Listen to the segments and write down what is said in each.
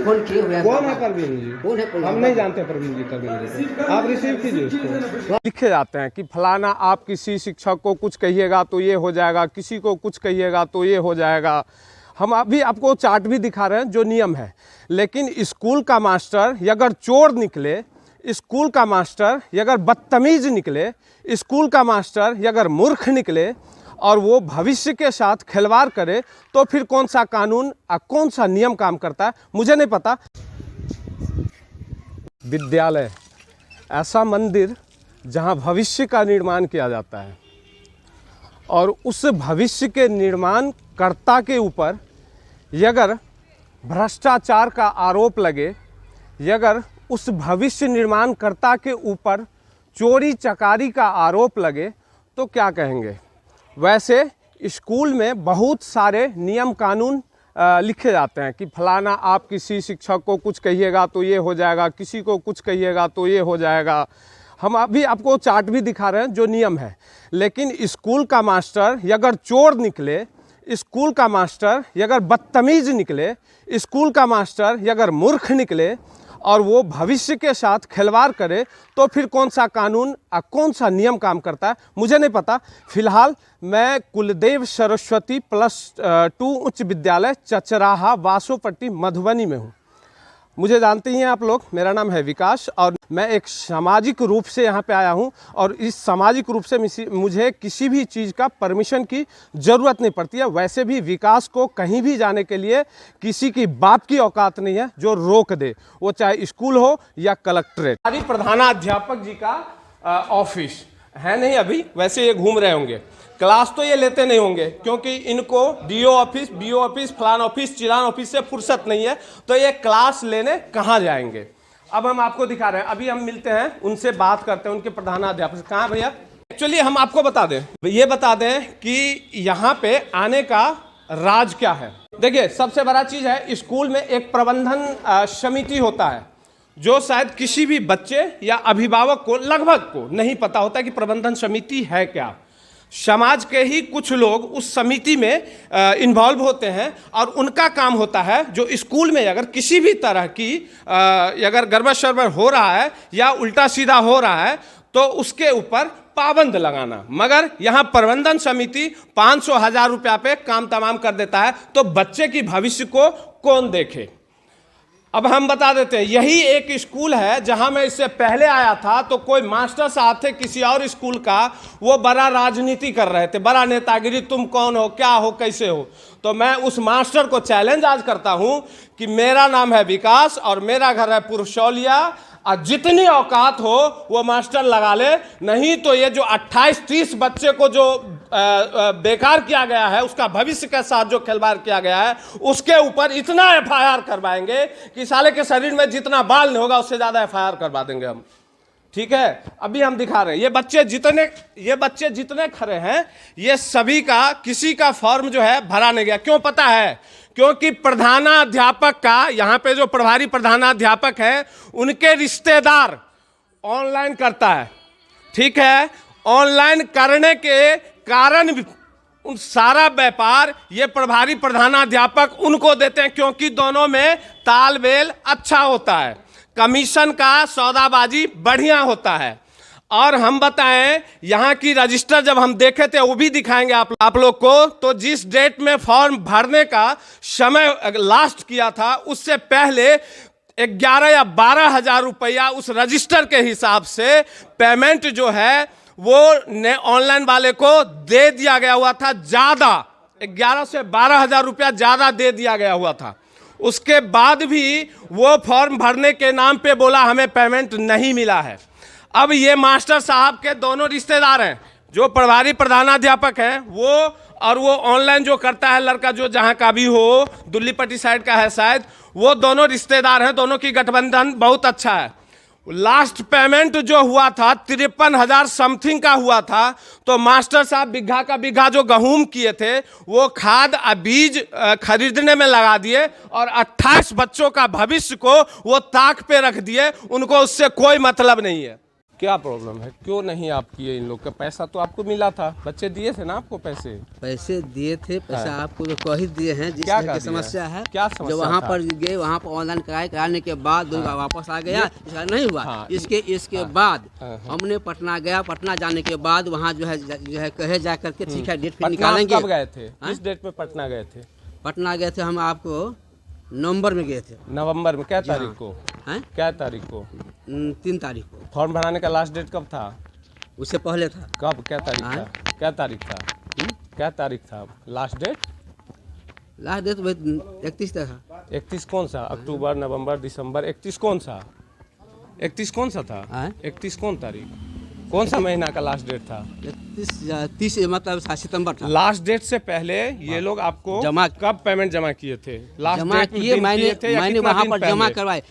Phone किए हुए हैं। कौन है परवीन जी? कौन है परवीन? हम नहीं जानते परवीन जी। परवीन जी को आप रिसीव कीजिए उसको। लिखे जाते हैं कि फलाना आप किसी शिक्षक को कुछ कहिएगा तो ये हो जाएगा, किसी को कुछ कहिएगा तो ये हो जाएगा। हम अभी आपको चार्ट भी दिखा रहे हैं जो नियम है। लेकिन स्कूल का मास्टर ये अगर चोर निकले, स्कूल का मास्टर ये अगर बदतमीज निकले, स्कूल का मास्टर ये अगर मूर्ख निकले और वो भविष्य के साथ खिलवाड़ करे, तो फिर कौन सा कानून कौन सा नियम काम करता है मुझे नहीं पता। विद्यालय ऐसा मंदिर जहाँ भविष्य का निर्माण किया जाता है और उस भविष्य के निर्माण कर्ता के ऊपर ये अगर भ्रष्टाचार का आरोप लगे, ये अगर उस भविष्य निर्माणकर्ता के ऊपर चोरी चकारी का आरोप लगे, तो क्या कहेंगे। वैसे स्कूल में बहुत सारे नियम कानून लिखे जाते हैं कि फलाना आप किसी शिक्षक को कुछ कहिएगा तो ये हो जाएगा, किसी को कुछ कहिएगा तो ये हो जाएगा। हम अभी आपको चार्ट भी दिखा रहे हैं जो नियम है। लेकिन स्कूल का मास्टर ये अगर चोर निकले, स्कूल का मास्टर ये अगर बदतमीज निकले, स्कूल का मास्टर ये अगर मूर्ख निकले और वो भविष्य के साथ खिलवाड़ करे, तो फिर कौन सा कानून कौन सा नियम काम करता है मुझे नहीं पता। फिलहाल मैं कुलदेव सरस्वती +2 उच्च विद्यालय चचराहा वासोपट्टी मधुबनी में हूँ। मुझे जानते ही हैं आप लोग, मेरा नाम है विकास और मैं एक सामाजिक रूप से यहाँ पे आया हूँ और इस सामाजिक रूप से मुझे किसी भी चीज़ का परमिशन की ज़रूरत नहीं पड़ती है। वैसे भी विकास को कहीं भी जाने के लिए किसी की बाप की औकात नहीं है जो रोक दे, वो चाहे स्कूल हो या कलेक्ट्रेट। हमारी प्रधानाध्यापक जी का ऑफिस है नहीं अभी, वैसे ये घूम रहे होंगे। क्लास तो ये लेते नहीं होंगे क्योंकि इनको डीओ ऑफिस, बीओ ऑफिस, फलान ऑफिस, चिलान ऑफिस से फुर्सत नहीं है, तो ये क्लास लेने कहाँ जाएंगे। अब हम आपको दिखा रहे हैं, अभी हम मिलते हैं उनसे, बात करते हैं उनके प्रधानाध्यापक। कहाँ भैया? एक्चुअली हम आपको बता दें, ये बता दें कि यहाँ पे आने का राज क्या है। देखिए, सबसे बड़ा चीज़ है स्कूल में एक प्रबंधन समिति होता है जो शायद किसी भी बच्चे या अभिभावक को, लगभग को नहीं पता होता कि प्रबंधन समिति है क्या। समाज के ही कुछ लोग उस समिति में इन्वॉल्व होते हैं और उनका काम होता है जो स्कूल में अगर किसी भी तरह की अगर गड़बड़ शड़बड़ हो रहा है या उल्टा सीधा हो रहा है तो उसके ऊपर पाबंद लगाना। मगर यहाँ प्रबंधन समिति 500-1000 रुपया पे काम तमाम कर देता है, तो बच्चे की भविष्य को कौन देखे। अब हम बता देते हैं, यही एक स्कूल है जहां मैं इससे पहले आया था, तो कोई मास्टर साहब थे किसी और स्कूल का, वो बड़ा राजनीति कर रहे थे, बड़ा नेतागिरी, तुम कौन हो, क्या हो, कैसे हो। तो मैं उस मास्टर को चैलेंज आज करता हूं कि मेरा नाम है विकास और मेरा घर है पुरशौलिया, और जितनी औकात हो वो मास्टर लगा ले, नहीं तो ये जो 28-30 बच्चे को जो बेकार किया गया है, उसका भविष्य के साथ जो खिलवाड़ किया गया है, उसके ऊपर इतना एफआईआर करवाएंगे कि साले के शरीर में जितना बाल नहीं होगा उससे ज्यादा एफआईआर करवा देंगे हम। ठीक है, अभी हम दिखा रहे हैं ये बच्चे जितने खड़े हैं, ये सभी का किसी का फॉर्म जो है भरा नहीं गया। क्यों पता है? क्योंकि प्रधानाध्यापक का, यहाँ पे जो प्रभारी प्रधानाध्यापक है, उनके रिश्तेदार ऑनलाइन करता है। ठीक है, ऑनलाइन करने के कारण उन सारा व्यापार ये प्रभारी प्रधानाध्यापक उनको देते हैं, क्योंकि दोनों में तालमेल अच्छा होता है, कमीशन का सौदाबाजी बढ़िया होता है। और हम बताएं, यहाँ की रजिस्टर जब हम देखे थे, वो भी दिखाएंगे आप लोग को, तो जिस डेट में फॉर्म भरने का समय लास्ट किया था, उससे पहले 11 या 12 हजार रुपया उस रजिस्टर के हिसाब से पेमेंट जो है वो ऑनलाइन वाले को दे दिया गया हुआ था। ज़्यादा 11 से 12 हजार रुपया ज़्यादा दे दिया गया हुआ था। उसके बाद भी वो फॉर्म भरने के नाम पे बोला हमें पेमेंट नहीं मिला है। अब ये मास्टर साहब के दोनों रिश्तेदार हैं, जो प्रभारी प्रधानाध्यापक हैं वो, और वो ऑनलाइन जो करता है लड़का, जो जहाँ का भी हो, दुल्लीपट्टी साइड का है शायद, वो दोनों रिश्तेदार हैं। दोनों की गठबंधन बहुत अच्छा है। लास्ट पेमेंट जो हुआ था 53,000 समथिंग का हुआ था, तो मास्टर साहब बिघा का बिघा जो गेहूं किए थे वो खाद और बीज खरीदने में लगा दिए और 28 बच्चों का भविष्य को वो ताक पे रख दिए। उनको उससे कोई मतलब नहीं है। क्या प्रॉब्लम है, क्यों नहीं आप किए? इन लोग का पैसा तो आपको मिला था, बच्चे दिए थे ना आपको पैसे? पैसे दिए थे, पैसा आपको तो कह ही दिए हैं। जिस क्या तरह की दिया है? समस्या है, क्या समस्या जो वहाँ था? पर गए, वहाँ पर ऑनलाइन कराने के बाद वापस आ गया, इसका नहीं हुआ। हाँ, इसके बाद हाँ। हमने पटना गया, पटना जाने के बाद वहाँ जो है कहे जा करके ठीक है डेट फिर पटना निकालेंगे। कब गए थे? किस डेट में पटना गए थे? पटना गए थे हम आपको नवंबर में गए थे। नवंबर में? क्या जी हाँ। तारीख को? हैं? क्या तारीख को? 3 तारीख को। फॉर्म भराने का लास्ट डेट कब था? उससे पहले था। कब? क्या तारीख था? हाँ? क्या तारीख था? क्या तारीख था लास्ट डेट? लास्ट डेट 31 तक था। 31 कौन सा? अक्टूबर, नवंबर, दिसंबर, 31 कौन सा? 31 कौन सा था? हाँ? 31 कौन तारीख? कौन सा महीना का लास्ट डेट था? 30 मतलब सितंबर था। लास्ट डेट से पहले ये लोग आपको कब पेमेंट जमा किए थे? लास्ट जमा डेट में किए, दिन किए थे या मैंने कितना वहाँ दिन पर पहले? जमा करवाए।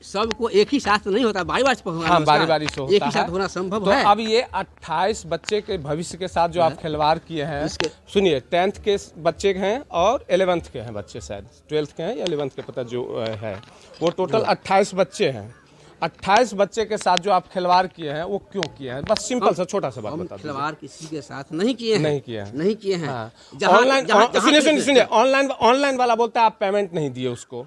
सबको एक ही साथ नहीं होता, बारी बारी से हाँ, बारी से होता एक ही है। साथ होना संभव तो है। अब ये 28 बच्चे के भविष्य के साथ जो आप खिलवाड़ किए हैं, सुनिए, 10th के बच्चे हैं और 11th के हैं बच्चे, शायद 12th के हैं या 11th के, पता जो है, वो टोटल 28 बच्चे हैं। 28 बच्चे के साथ जो आप खिलवाड़ किए हैं वो क्यों किए हैं? बस सिंपल सा छोटा सा बात बता दीजिए। खिलवाड़ किसी के साथ नहीं किए हैं। नहीं किए हैं। नहीं किए हैं। हाँ। जहाँ- ऑनलाइन, जहाँ- जहाँ- सुनिए, ऑनलाइन वाला बोलता है आप पेमेंट नहीं दिए उसको।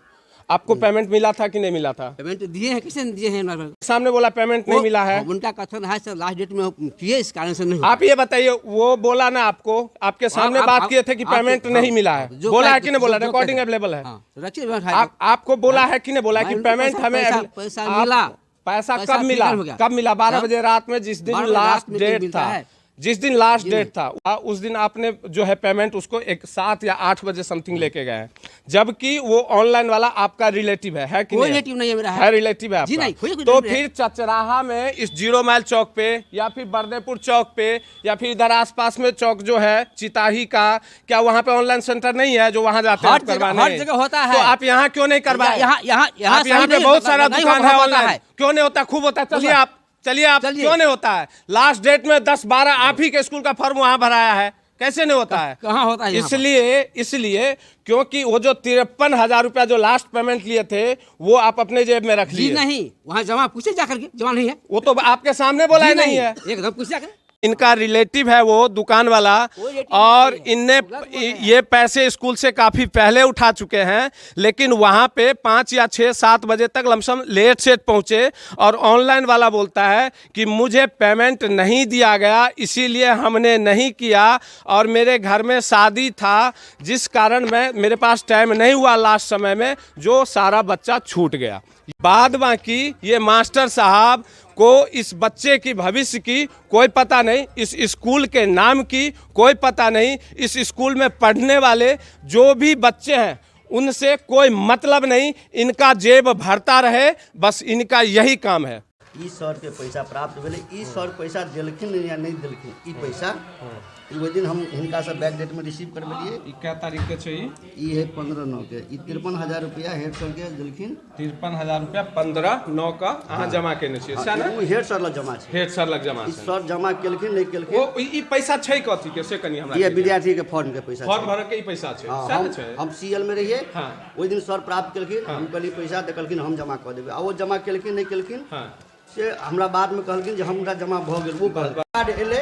आपको पेमेंट मिला था कि नहीं मिला था? पेमेंट दिए हैं, किसे दिए हैं? सामने बोला पेमेंट नहीं मिला है। उनका कथन है सर लास्ट डेट में किए, इस कारण से नहीं हुआ। आप ये बताइए, वो बोला ना आपको, आपके सामने बात किए थे कि पेमेंट नहीं मिला है, बोला है कि नहीं बोला? रिकॉर्डिंग अवेलेबल है। आपको बोला है कि नहीं बोला कि पेमेंट हमें पैसा मिला। पैसा कब मिला? कब मिला? 12 बजे रात में, जिस दिन लास्ट डेट था, जिस दिन लास्ट डेट था, उस दिन आपने जो है पेमेंट उसको 7 या 8 बजे समथिंग लेके गए, जबकि वो ऑनलाइन वाला आपका रिलेटिव है कि कोई नहीं? रिलेटिव नहीं है मेरा। है रिलेटिव है जी आपका। नहीं, कोई तो रिलेटिव फिर चचराहा में इस 0 माइल चौक पे या फिर बरदेपुर चौक पे या फिर इधर आसपास में चौक जो है चिताही का, क्या वहाँ पे ऑनलाइन सेंटर नहीं है जो वहाँ जाते हैं करवाने? हर जगह होता है। तो आप यहाँ क्यों नहीं करवाए? यहाँ पे बहुत सारा दुकान है ऑनलाइन, क्यों नहीं होता? खूब होता है। चलिए आप क्यों नहीं होता है? लास्ट डेट में 10-12 आप ही के स्कूल का फॉर्म वहाँ भराया है, कैसे नहीं होता है? कहाँ होता है? इसलिए क्योंकि वो जो 53,000 रुपया जो लास्ट पेमेंट लिए थे वो आप अपने जेब में रख लिए। नहीं, वहाँ जमा पूछे जाकर के, जमा नहीं है। वो तो आपके सामने बोला ही नहीं है। एकदम पूछ जाकर। इनका रिलेटिव है वो दुकान वाला, और इनने ये पैसे स्कूल से काफ़ी पहले उठा चुके हैं, लेकिन वहाँ पे 5 या 6-7 बजे तक लमसम लेट सेट पहुँचे, और ऑनलाइन वाला बोलता है कि मुझे पेमेंट नहीं दिया गया इसीलिए हमने नहीं किया, और मेरे घर में शादी था जिस कारण मेरे पास टाइम नहीं हुआ लास्ट समय में, जो सारा बच्चा छूट गया। बाद बाकी ये मास्टर साहब को इस बच्चे की भविष्य की कोई पता नहीं, इस स्कूल के नाम की कोई पता नहीं, इस स्कूल में पढ़ने वाले जो भी बच्चे हैं उनसे कोई मतलब नहीं, इनका जेब भरता रहे, बस इनका यही काम है। ई सर के पैसा प्राप्त भेले, ई सर पैसा दिलखिन या नहीं दिलखिन, ई पैसा वो दिन हम हिनका से बैक डेट में रिसीव करवेलिए। क्या तारीख के चाहिए? ई है 15/9 के। ई 53,000 रुपया हेड सर के दिलखिन। 53,000 रुपया 15/9 का अहाँ जमा केने छियै, सएह ने? वो हेड सर लग जमा छै। हेड सर लग जमा ई छै। सर जमा केलखिन नहीं केलखिन। वो ई पैसा छै कथी के से कनी हमरा? ये विद्यार्थी के फॉर्म के पैसा। फॉर्म भरने के ई पैसा छै, हाँ, सएह छै? हम सीएल में रहिए। हाँ। ओइ दिन सर प्राप्त केलखिन, हम कहली पैसा तो कहलखिन हम जमा कर देबै। आ वो जमा केलखिन नहीं केलखिन से हमरा बाद में कहलखिन जे हमरा जमा भ गेल। वो कार्ड एले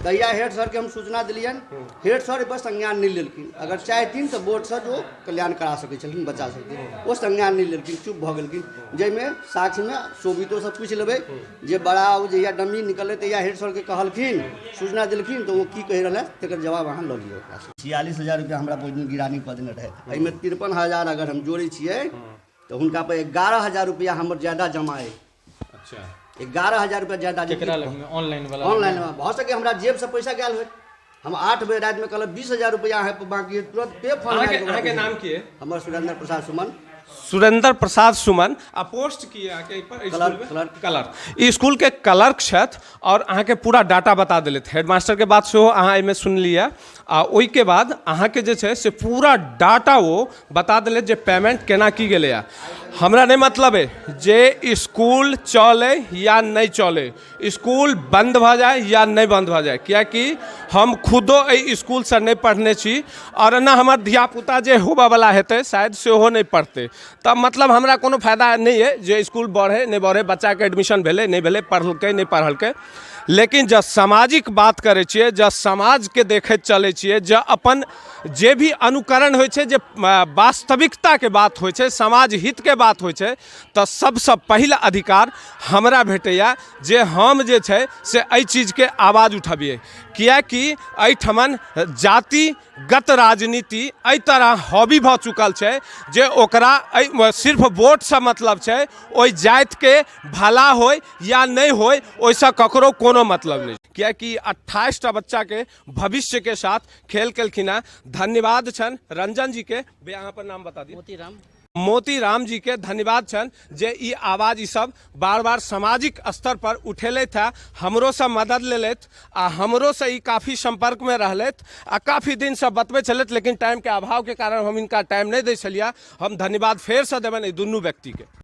तहिया हेड सर के हम सूचना दिलियन। हेड सर पर संज्ञान नहीं लेलखिन। अगर चाहथिन तो बोर्ड सर जो कल्याण करा सकै छलखिन बच्चा सबके, वो संज्ञान नहीं लेलखिन, चुप भ गेलखिन। जैमे साक्ष्य में शोभितो सब पूछ लेबै जे बड़ा जहिया डमी निकले तहिया हेड सर के कहलखिन, सूचना दिलखिन, तो वो की कहि रहल तकर जवाब अहाँ ल लियौ। 46,000 रुपया हमरा दिन गिरानी कऽ देने रहे। एहिमे 53,000 अगर हम जोड़े छियै तो हुनका पर 11,000 रुपया हमर ज्यादा जमा है। 11,000 रुपया ज्यादा ऑनलाइन वाला में बहुत सके हमरा जेब से पैसा गया हुए। हम 8 बजे रात में कहल 20,000 रुपया है बाकी तुरंत पे फोन के नाम की है? हमर सुरेंद्र प्रसाद सुमन। सुरेंद्र प्रसाद सुमन आ पोस्ट किए आके क्लर्क। ई स्कूल के क्लर्क छथि, और अहाँ के पूरा डाटा बता देलथि। हेडमास्टर के बात सेहो अहाँ एहिमे सुन लिया, आ ओहि के बाद अहाँ के जे छै से पूरा डाटा वो बता देलथि जे पेमेंट केना की गेलै। हमरा नहीं मतलब है जे स्कूल चले या नहीं चले, स्कूल बंद भ जाए या नहीं बंद भ जाए, कियाकि हम खुदो ए स्कूल से नहीं पढ़ने छी और ना हमार धियापुता जे होबा वाला हेतै शायद सेहो नहीं पढ़ते, तब मतलब हमरा कोनो फायदा नहीं है जे स्कूल बढ़े नहीं बढ़े, बच्चा के एडमिशन भेले नहीं भेले, पढ़लकै नहीं पढ़लकै। लेकिन जब सामाजिक बात करे छिए, जब समाज के देखैत चले छिए, जब अपन जे भी अनुकरण होइ छै, जे वास्तविकता के बात होइ छै, समाज हित के बात होइ छै, तो सबसे पहिल अधिकार हमरा भेटैया जे हम जे छै से एहि चीज के आवाज उठबिए, कियाकि एहिठमन जातिगत राजनीति एहि तरह हॉबी भ चुकल छै जे ओकरा सिर्फ वोट से मतलब छै, ओहि जाति के भला होय या नहीं होय ओहिसँ ककरो कोनो मतलब नहीं, कियाकि 28 टा बच्चा के भविष्य के साथ खेल केलखिन है। धन्यवाद छन रंजन जी के, यहाँ पर नाम बता दी, मोतीराम जी के धन्यवाद छन जे ई आवाज ई सब बार बार सामाजिक स्तर पर उठेले था, हमरो से मदद लेलत आ हमरो से ई काफी संपर्क में रहलत आ काफी दिन से बतबे चलत, लेकिन टाइम के अभाव के कारण हम इनका टाइम नहीं दे छलिया। हम धन्यवाद फेर से देबन ई दुनू व्यक्ति के।